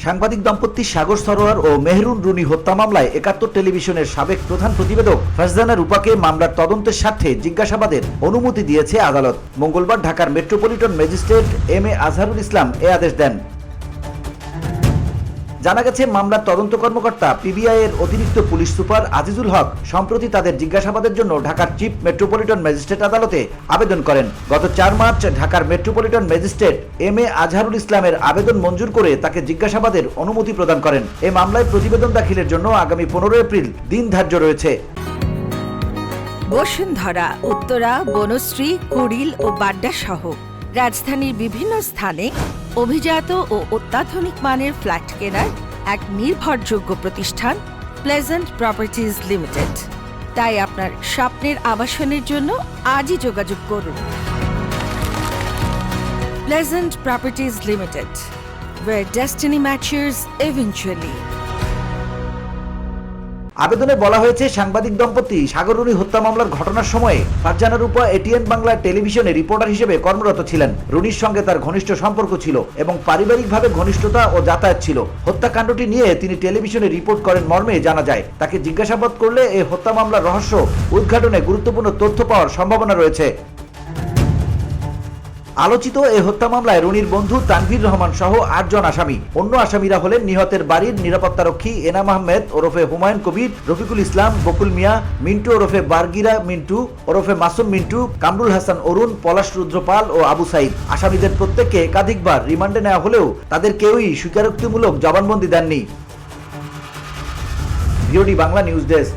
সাংবাদিক দম্পতি সাগর সরোয়ার ও মেহরুন রুনি হত্যা মামলায় ৭১ টেলিভিশনের সাবেক প্রধান প্রতিবেদক ফারজানা রূপাকে মামলার তদন্তের স্বার্থে জিজ্ঞাসাবাদের অনুমতি দিয়েছে আদালত। মঙ্গলবার ঢাকার metropolitan magistrate M A. Azharul Islam এ আদেশ দেন। জানা গেছে, মামলার তদন্ত কর্মকর্তা পিবিআই এর অতিরিক্ত পুলিশ সুপার আজিজুল হক সম্প্রতি তাদের জিজ্ঞাসাবাদের জন্য ঢাকার চিফ মেট্রোপলিটন ম্যাজিস্ট্রেট আদালতে আবেদন করেন। গত ৪ মার্চ ঢাকার মেট্রোপলিটন ম্যাজিস্ট্রেট এম.এ. আজহারুল ইসলামের আবেদন মঞ্জুর করে তাকে জিজ্ঞাসাবাদের অনুমতি প্রদান করেন। এই মামলায় প্রতিবেদন দাখিলের জন্য আগামী ১৫ এপ্রিল দিন ধার্য রয়েছে। বসুন্ধরা, উত্তরা, বনশ্রী, কুড়িল ও বাড্ডা সহ রাজধানীর বিভিন্ন স্থানে অভিজাত ও অত্যাধুনিক মানের ফ্ল্যাট কেনার এক নির্ভরযোগ্য প্রতিষ্ঠান প্লেজেন্ট প্রপার্টিজ লিমিটেড। তাই আপনার স্বপ্নের আবাসনের জন্য আজই যোগাযোগ করুন। Pleasant properties limited, where destiny matches eventually। আবেদনে বলা হয়েছে, সাংবাদিক দম্পতি সাগর রুনি হত্যা মামলার ঘটনার সময়ে ফারজানা রূপা এটিএন বাংলা টেলিভিশনে রিপোর্টার হিসেবে কর্মরত ছিলেন। রুনির সঙ্গে তার ঘনিষ্ঠ সম্পর্ক ছিল এবং পারিবারিকভাবে ঘনিষ্ঠতা ও যাতায়াত ছিল। হত্যাকাণ্ডটি নিয়ে তিনি টেলিভিশনে রিপোর্ট করেন মর্মে জানা যায়। তাকে জিজ্ঞাসাবাদ করলে এই হত্যা মামলার রহস্য উদ্ঘাটনে গুরুত্বপূর্ণ তথ্য পাওয়ার সম্ভাবনা রয়েছে। আলোচিত এই হত্যা মামলায় রুনির বন্ধু তানভীর রহমান সহ ৮ জন আসামি। অন্য আসামিরা হলেন নিহতের বাড়ির নিরাপত্তারক্ষী এনাম আহমেদ ওরফে হুমায়ুন কবির, রফিকুল ইসলাম, বকুল মিয়া, মিন্টু ওরফে বারগিরা মিন্টু ওরফে মাসুম মিন্টু, কামরুল হাসান অরুণ, পলাশ রুদ্রপাল ও আবু সাইদ। আসামিদের প্রত্যেককে একাধিকবার রিমান্ডে নেওয়া হলেও তাদের কেউই স্বীকারোক্তিমূলক জবানবন্দি দেননি। VOD Bangla news desk.